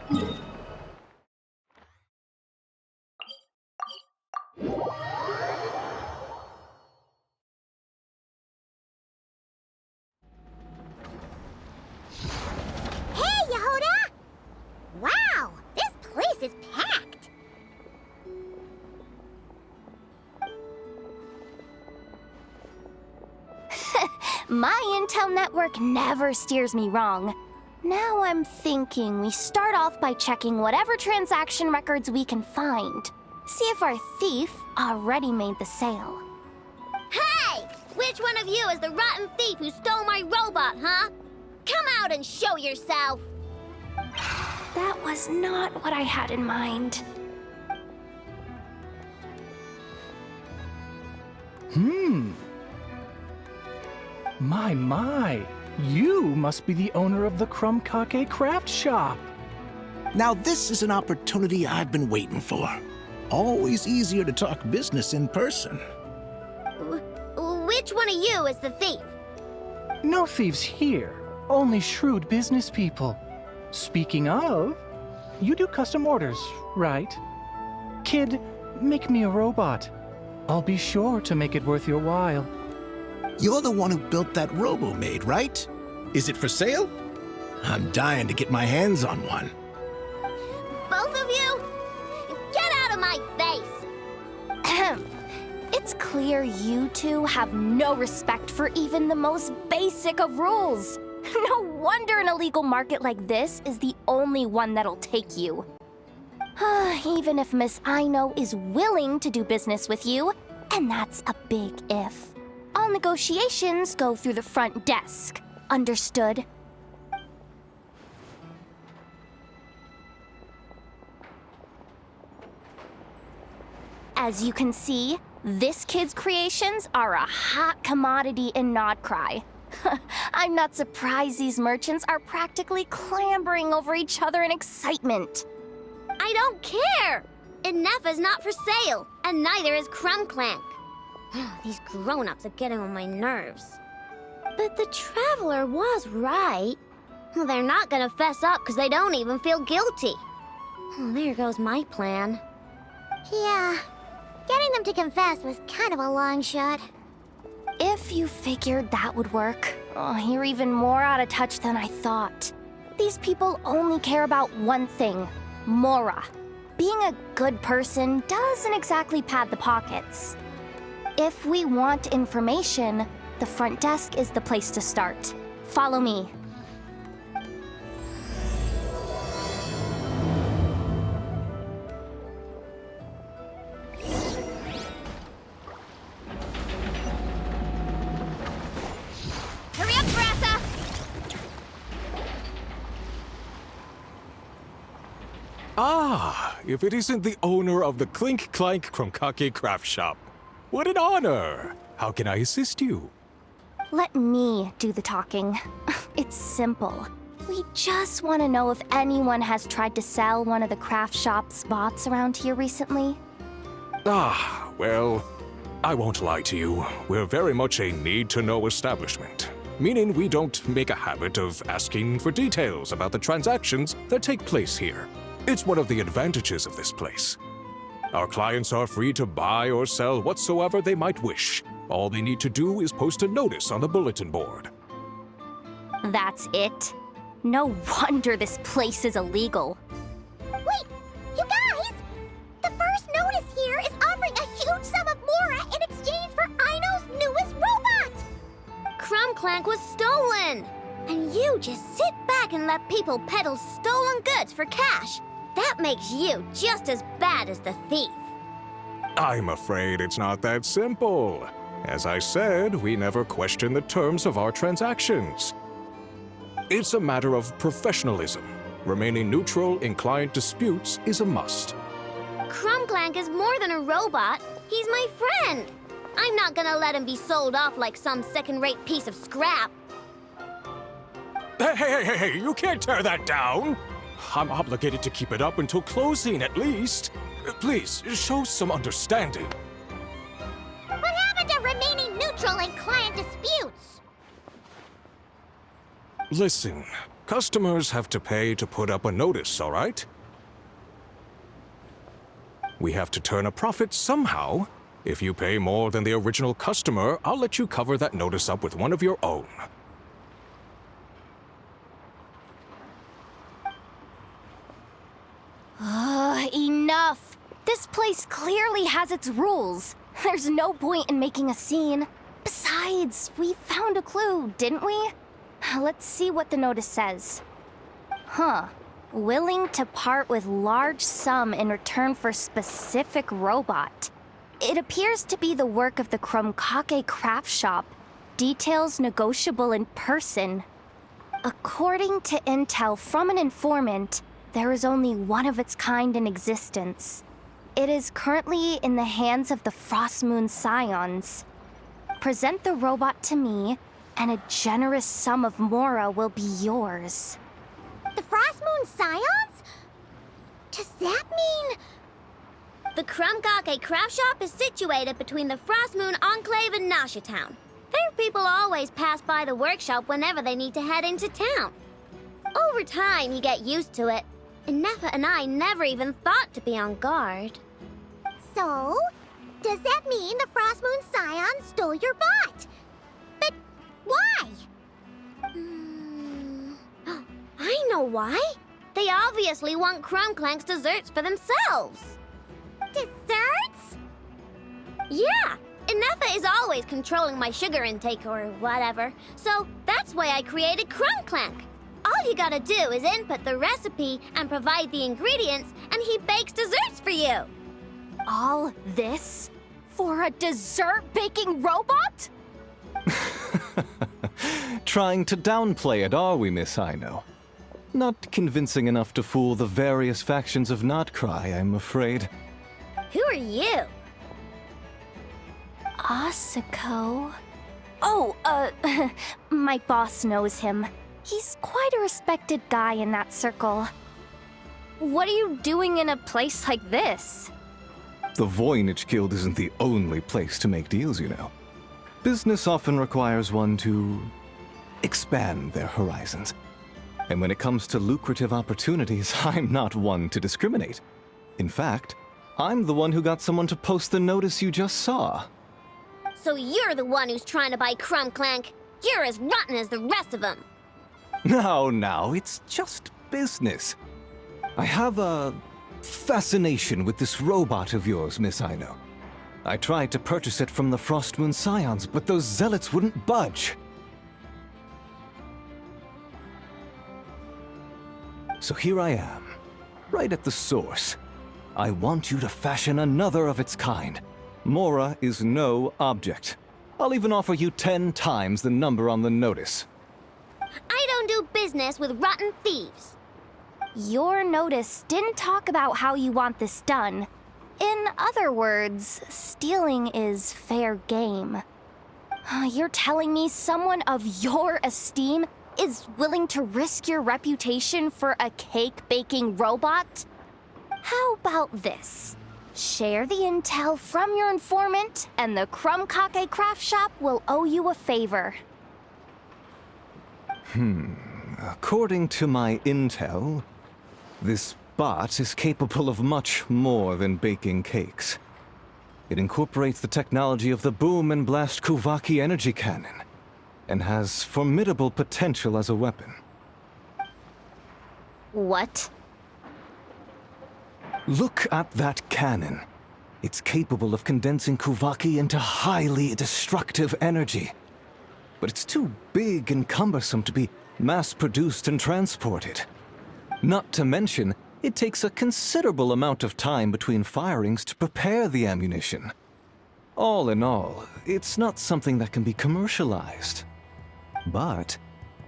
Hey, Yehoda! Wow, this place is packed. My intel network never steers me wrong. Now I'm thinking we start off by checking whatever transaction records we can find. See if our thief already made the sale. Hey! Which one of you is the rotten thief who stole my robot, huh? Come out and show yourself! That was not what I had in mind. My, you must be the owner of the Krumkake craft shop. Now this is an opportunity I've been waiting for. Always easier to talk business in person. Which one of you is the thief? No thieves here, only shrewd business people. Speaking of, you do custom orders, right? Kid, make me a robot. I'll be sure to make it worth your while. You're the one who built that robo-maid, right? Is it for sale? I'm dying to get my hands on one. Both of you? Get out of my face! It's clear you two have no respect for even the most basic of rules. No wonder an illegal market like this is the only one that'll take you. Even if Miss Aino is willing to do business with you, and that's a big if. All negotiations go through the front desk. Understood? As you can see, this kid's creations are a hot commodity in Nodcry. I'm not surprised these merchants are practically clambering over each other in excitement. I don't care! Enough not for sale, and neither is Clank. These grown-ups are getting on my nerves. But the Traveler was right. They're not gonna fess up because they don't even feel guilty. There goes my plan. Yeah, getting them to confess was kind of a long shot. If you figured that would work, you're even more out of touch than I thought. These people only care about one thing, Mora. Being a good person doesn't exactly pad the pockets. If we want information, the front desk is the place to start. Follow me. Hurry up, Brassa! Ah, if it isn't the owner of the Clink Krumkake craft shop. What an honor! How can I assist you? Let me do the talking. It's simple. We just want to know if anyone has tried to sell one of the craft shop's bots around here recently. Ah, well, I won't lie to you. We're very much a need-to-know establishment, meaning we don't make a habit of asking for details about the transactions that take place here. It's one of the advantages of this place. Our clients are free to buy or sell whatsoever they might wish. All they need to do is post a notice on the bulletin board. That's it? No wonder this place is illegal. Wait, you guys! The first notice here is offering a huge sum of Mora in exchange for Aino's newest robot! Clank was stolen! And you just sit back and let people peddle stolen goods for cash. That makes you just as bad as the thief. I'm afraid it's not that simple. As I said, we never question the terms of our transactions. It's a matter of professionalism. Remaining neutral in client disputes is a must. Clank is more than a robot. He's my friend. I'm not gonna let him be sold off like some second-rate piece of scrap. Hey, you can't tear that down! I'm obligated to keep it up until closing, at least. Please, show some understanding. What happened to remaining neutral in client disputes? Listen, Customers have to pay to put up a notice, all right? We have to turn a profit somehow. If you pay more than the original customer, I'll let you cover that notice up with one of your own. Enough! This place clearly has its rules. There's no point in making a scene. Besides, we found a clue, didn't we? Let's see what the notice says. Huh. Willing to part with large sum in return for specific robot. It appears to be the work of the Krumkake craft shop. Details negotiable in person. According to intel from an informant, there is only one of its kind in existence. It is currently in the hands of the Frost Moon Scions. Present the robot to me, and a generous sum of Mora will be yours. The Frost Moon Scions? Does that mean... The Krumkake craft shop is situated between the Frost Moon Enclave and Nasha Town. Their people always pass by the workshop whenever they need to head into town. Over time, you get used to it. And Nefa and I never even thought to be on guard. So, does that mean the Frost Moon Scions stole your bot? But why? I know why. They obviously want Clank's desserts for themselves. Desserts? Yeah, Nefa is always controlling my sugar intake or whatever, so that's why I created Clank. All you gotta do is input the recipe and provide the ingredients, and he bakes desserts for you. All this for a dessert baking robot? Trying to downplay it, are we, Miss Ino? Not convincing enough to fool the various factions of Notcry, I'm afraid. Who are you? Asako? Oh, my boss knows him. He's quite a respected guy in that circle. What are you doing in a place like this? The Voynich Guild isn't the only place to make deals, you know. Business often requires one to expand their horizons. And when it comes to lucrative opportunities, I'm not one to discriminate. In fact, I'm the one who got someone to post the notice you just saw. So you're the one who's trying to buy Clank. You're as rotten as the rest of them. No, it's just business. I have a fascination with this robot of yours, Miss Ino. I tried to purchase it from the Frost Moon Scions, but those zealots wouldn't budge. So here I am, right at the source. I want you to fashion another of its kind. Mora is no object. I'll even offer you 10 times the number on the notice. I don't do business with rotten thieves. Your notice didn't talk about how you want this done. In other words, stealing is fair game. You're telling me someone of your esteem is willing to risk your reputation for a cake-baking robot? How about this? Share the intel from your informant, and the Krumkake craft shop will owe you a favor. According to my intel, this bot is capable of much more than baking cakes. It incorporates the technology of the Bwoooom and Blast Kuvaki energy cannon, and has formidable potential as a weapon. What? Look at that cannon. It's capable of condensing Kuvaki into highly destructive energy. But it's too big and cumbersome to be mass-produced and transported. Not to mention, it takes a considerable amount of time between firings to prepare the ammunition. All in all, it's not something that can be commercialized. But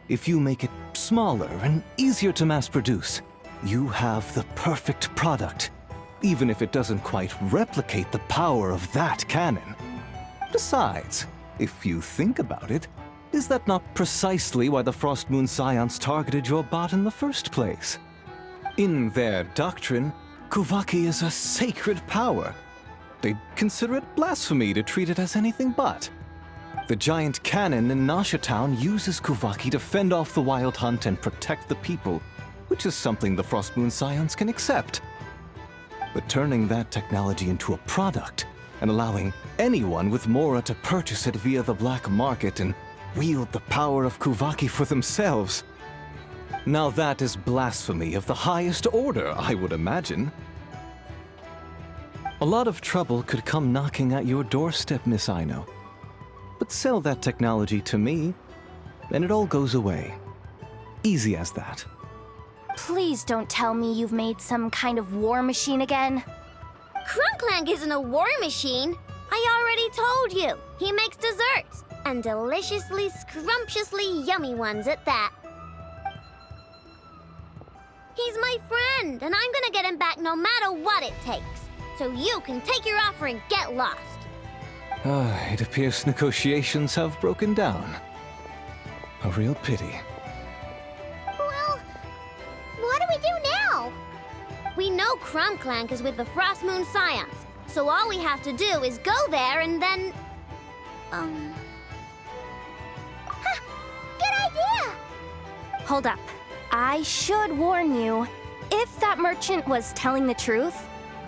if you make it smaller and easier to mass-produce, you have the perfect product, even if it doesn't quite replicate the power of that cannon. Besides, if you think about it, is that not precisely why the Frost Moon Scions targeted your bot in the first place? In their doctrine, Kuvaki is a sacred power. They'd consider it blasphemy to treat it as anything but. The giant cannon in Nasha Town uses Kuvaki to fend off the wild hunt and protect the people, which is something the Frost Moon Scions can accept. But turning that technology into a product and allowing anyone with Mora to purchase it via the black market and wield the power of Kuvaki for themselves. Now that is blasphemy of the highest order, I would imagine. A lot of trouble could come knocking at your doorstep, Miss Aino. But sell that technology to me, and it all goes away. Easy as that. Please don't tell me you've made some kind of war machine again. Clank isn't a war machine. I already told you. He makes desserts, and deliciously, scrumptiously yummy ones at that. He's my friend, and I'm gonna get him back no matter what it takes. So you can take your offer and get lost. It appears negotiations have broken down. A real pity. Well, what do we do now? We know Clank is with the Frost Moon Scions, so all we have to do is go there and then... Good idea! Hold up. I should warn you. If that merchant was telling the truth,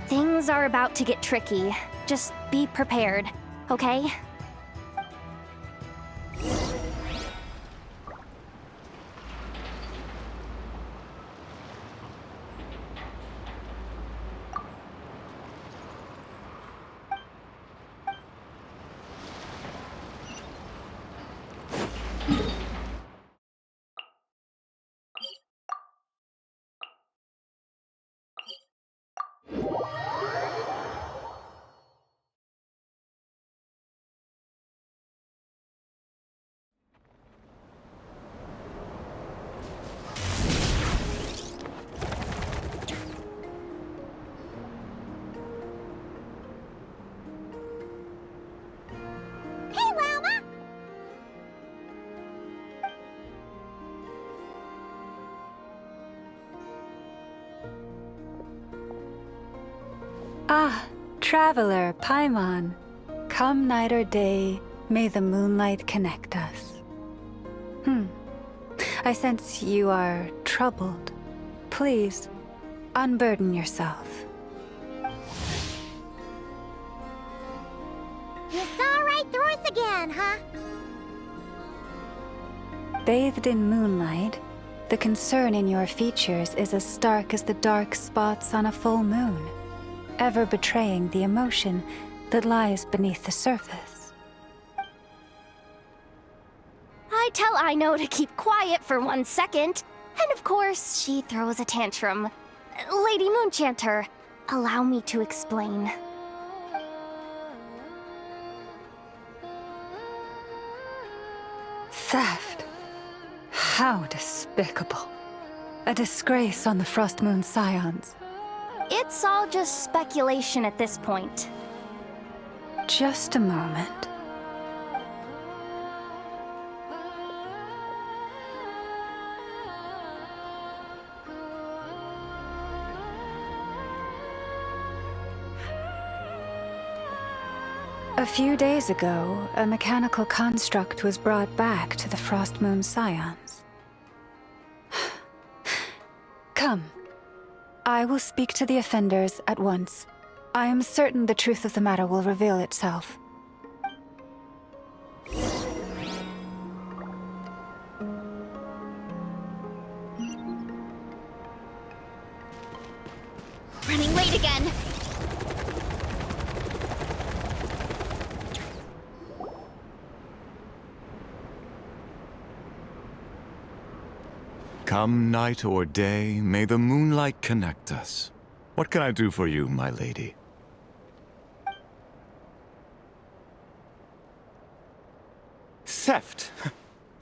things are about to get tricky. Just be prepared, okay? Ah, traveler, Paimon. Come night or day, may the moonlight connect us. I sense you are troubled. Please, unburden yourself. You saw right through us again, huh? Bathed in moonlight, the concern in your features is as stark as the dark spots on a full moon, ever betraying the emotion that lies beneath the surface. I tell Aino to keep quiet for 1 second, and of course, she throws a tantrum. Lady Moonchanter, allow me to explain. Theft. How despicable. A disgrace on the Frost Moon Scions. It's all just speculation at this point. Just a moment. A few days ago, a mechanical construct was brought back to the Frost Moon Scions. Come. I will speak to the offenders at once. I am certain the truth of the matter will reveal itself. Running late again. Come night or day, may the moonlight connect us. What can I do for you, my lady? Theft?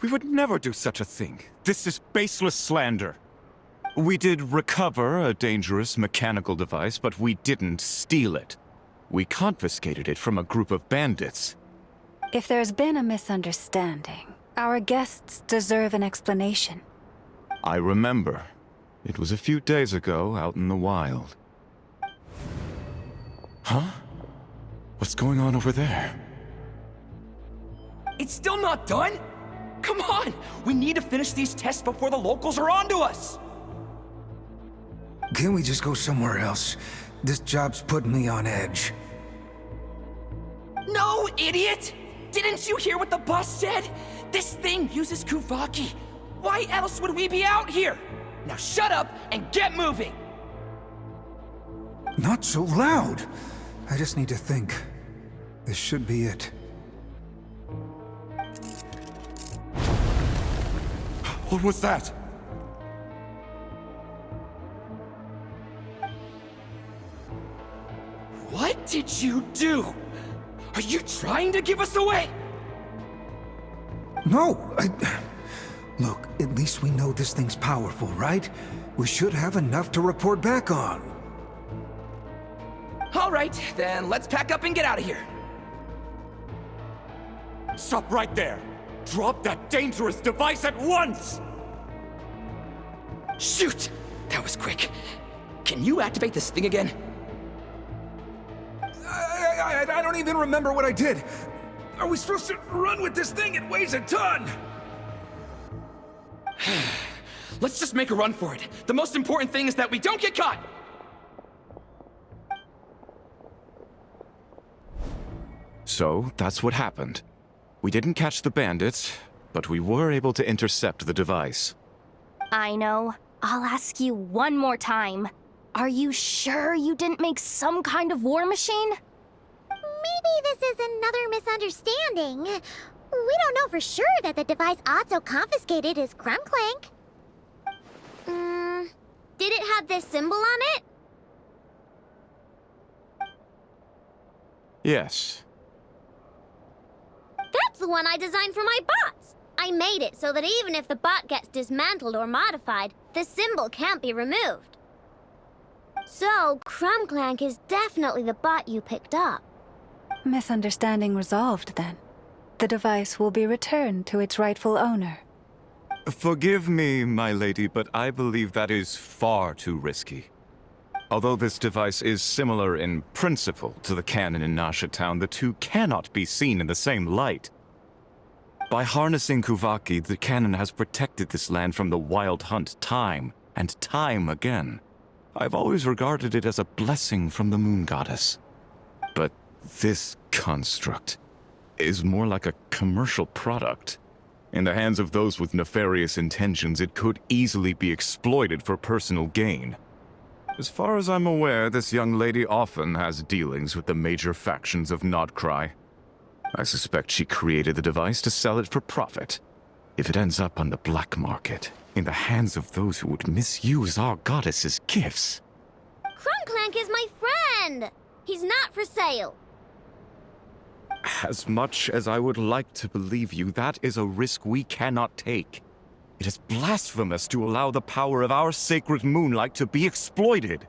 We would never do such a thing. This is baseless slander. We did recover a dangerous mechanical device, but we didn't steal it. We confiscated it from a group of bandits. If there's been a misunderstanding, our guests deserve an explanation. I remember. It was a few days ago out in the wild. Huh? What's going on over there? it's still not done? Come on! We need to finish these tests before the locals are onto us! Can't we just go somewhere else? This job's putting me on edge. No, idiot! Didn't you hear what the boss said? This thing uses Kuvaki. Why else would we be out here? Now shut up and get moving! Not so loud! I just need to think. This should be it. What was that? What did you do? Are you trying to give us away? No, Look, at least we know this thing's powerful, right? We should have enough to report back on. All right, then let's pack up and get out of here. Stop right there! Drop that dangerous device at once! Shoot! That was quick. Can you activate this thing again? I don't even remember what I did. Are we supposed to run with this thing? It weighs a ton! Let's just make a run for it. The most important thing is that we don't get caught! So, that's what happened. We didn't catch the bandits, but we were able to intercept the device. I know. I'll ask you one more time. Are you sure you didn't make some kind of war machine? Maybe this is another misunderstanding. We don't know for sure that the device Otto confiscated is Clank. Did it have this symbol on it? Yes. That's the one I designed for my bots. I made it so that even if the bot gets dismantled or modified, the symbol can't be removed. So, Clank is definitely the bot you picked up. Misunderstanding resolved, then. The device will be returned to its rightful owner. Forgive me, my lady, but I believe that is far too risky. Although this device is similar in principle to the cannon in Nasha Town, the two cannot be seen in the same light. By harnessing Kuvaki, the cannon has protected this land from the wild hunt time and time again. I've always regarded it as a blessing from the moon goddess. But this construct is more like a commercial product. In the hands of those with nefarious intentions, it could easily be exploited for personal gain. As far as I'm aware, this young lady often has dealings with the major factions of Nodcry. I suspect she created the device to sell it for profit. If it ends up on the black market, in the hands of those who would misuse our goddess's gifts... Clank is my friend! He's not for sale. As much as I would like to believe you, that is a risk we cannot take. It is blasphemous to allow the power of our sacred moonlight to be exploited.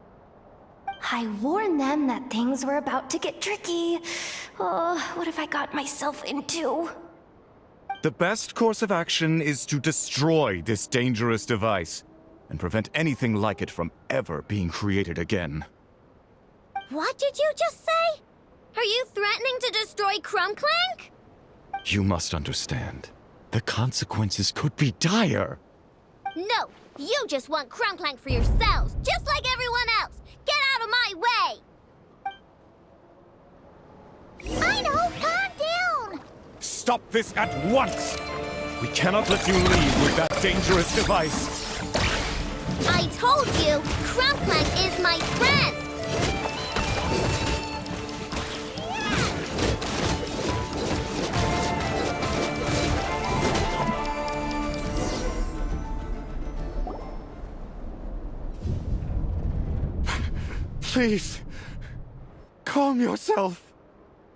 I warned them that things were about to get tricky. Oh, what have I got myself into? The best course of action is to destroy this dangerous device and prevent anything like it from ever being created again. What did you just say? Are you threatening to destroy Clank? You must understand. The consequences could be dire. No, you just want Clank for yourselves, just like everyone else. Get out of my way! I know, calm down! Stop this at once! We cannot let you leave with that dangerous device. I told you, Clank is my friend! Please, calm yourself.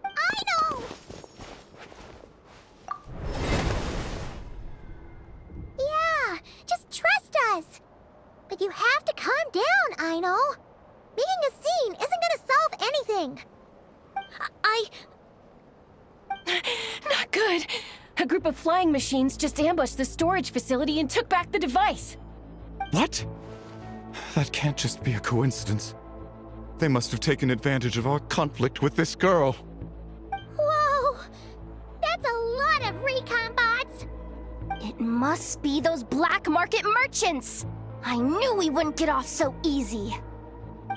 I know! Yeah, just trust us. But you have to calm down, Aino. Making a scene isn't gonna solve anything. Not good. A group of flying machines just ambushed the storage facility and took back the device. What? That can't just be a coincidence. They must have taken advantage of our conflict with this girl. Whoa! That's a lot of must be those black market merchants! I knew we wouldn't get off so easy.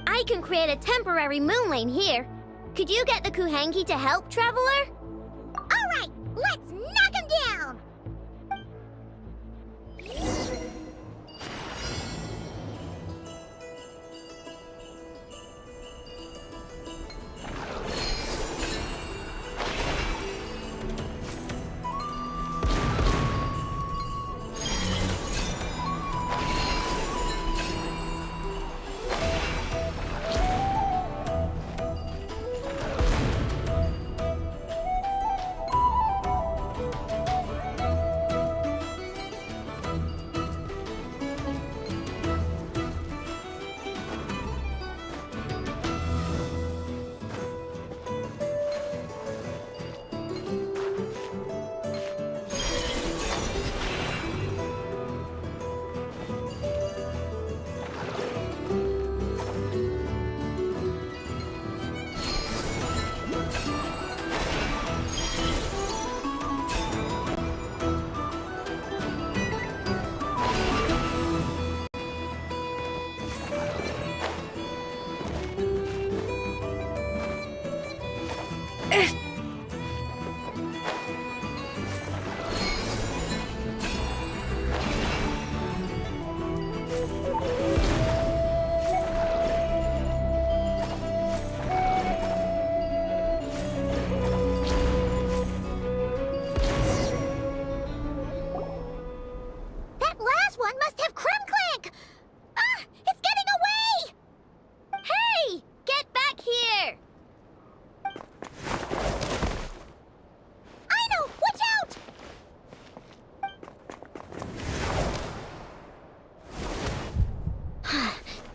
I can create a temporary moon lane here. Could you get the Kuhenki to help, Traveler? All right, let's knock him down!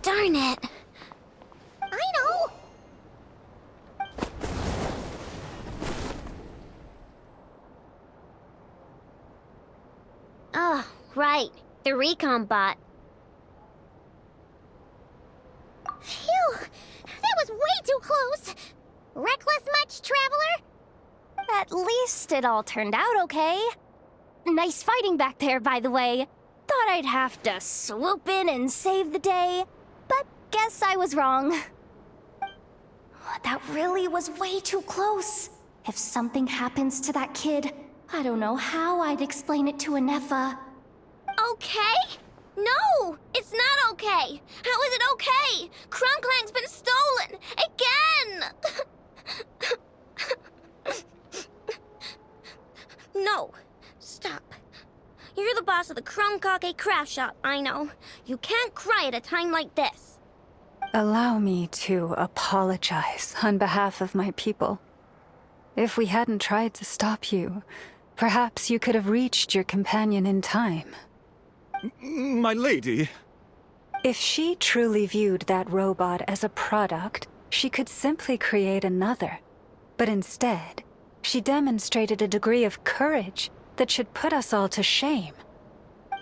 Darn it. I know. Oh, right. The recon bot. Phew! That was way too close! Reckless much, Traveler? At least it all turned out okay. Nice fighting back there, by the way. Thought I'd have to swoop in and save the day, but guess I was wrong. That really was way too close. If something happens to that kid, I don't know how I'd explain it to Anefa. Okay? No! It's not okay! How is it okay? Clank's been stolen! Again! No. Stop. You're the boss of the Krumkake craft shop, I know. You can't cry at a time like this. Allow me to apologize on behalf of my people. If we hadn't tried to stop you, perhaps you could have reached your companion in time. My lady. If she truly viewed that robot as a product, she could simply create another. But instead, she demonstrated a degree of courage that should put us all to shame.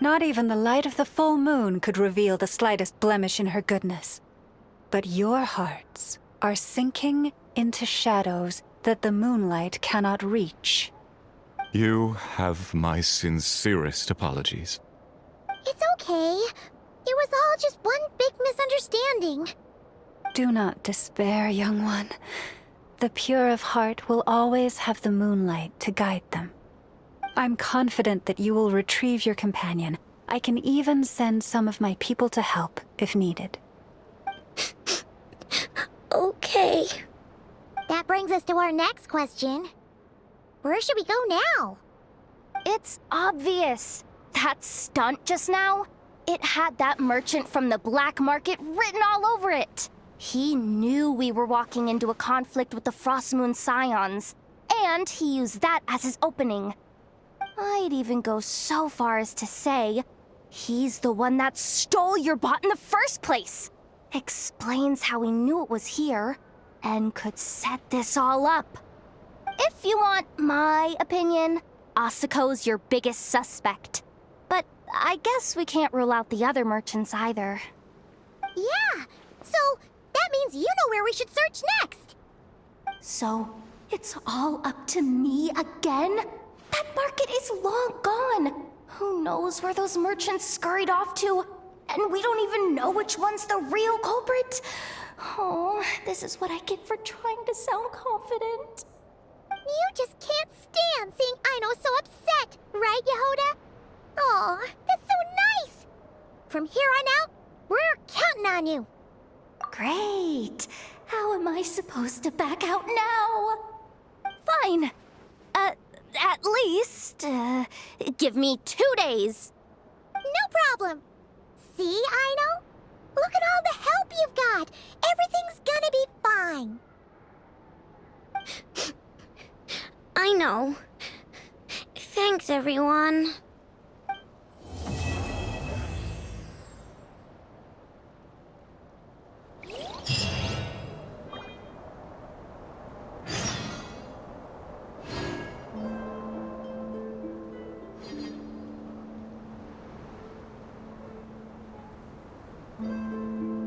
Not even the light of the full moon could reveal the slightest blemish in her goodness. But your hearts are sinking into shadows that the moonlight cannot reach. You have my sincerest apologies. It's okay. It was all just one big misunderstanding. Do not despair, young one. The pure of heart will always have the moonlight to guide them. I'm confident that you will retrieve your companion. I can even send some of my people to help, if needed. Okay. That brings us to our next question. Where should we go now? It's obvious. That stunt just now, it had that merchant from the black market written all over it. He knew we were walking into a conflict with the Frostmoon Scions, and he used that as his opening. I'd even go so far as to say, he's the one that stole your bot in the first place. Explains how he knew it was here, and could set this all up. If you want my opinion, Asuko's your biggest suspect. But I guess we can't rule out the other merchants either. Yeah, so that means you know where we should search next. So, it's all up to me again? That market is long gone. Who knows where those merchants scurried off to? And we don't even know which one's the real culprit. Oh, this is what I get for trying to sound confident. You just can't stand seeing Aino so upset, right, Yehoda? Aw, that's so nice! From here on out, we're counting on you. Great. How am I supposed to back out now? Fine. At least, give me 2 days. No problem. See, Aino? Look at all the help you've got. Everything's gonna be fine. I know. Thanks, everyone.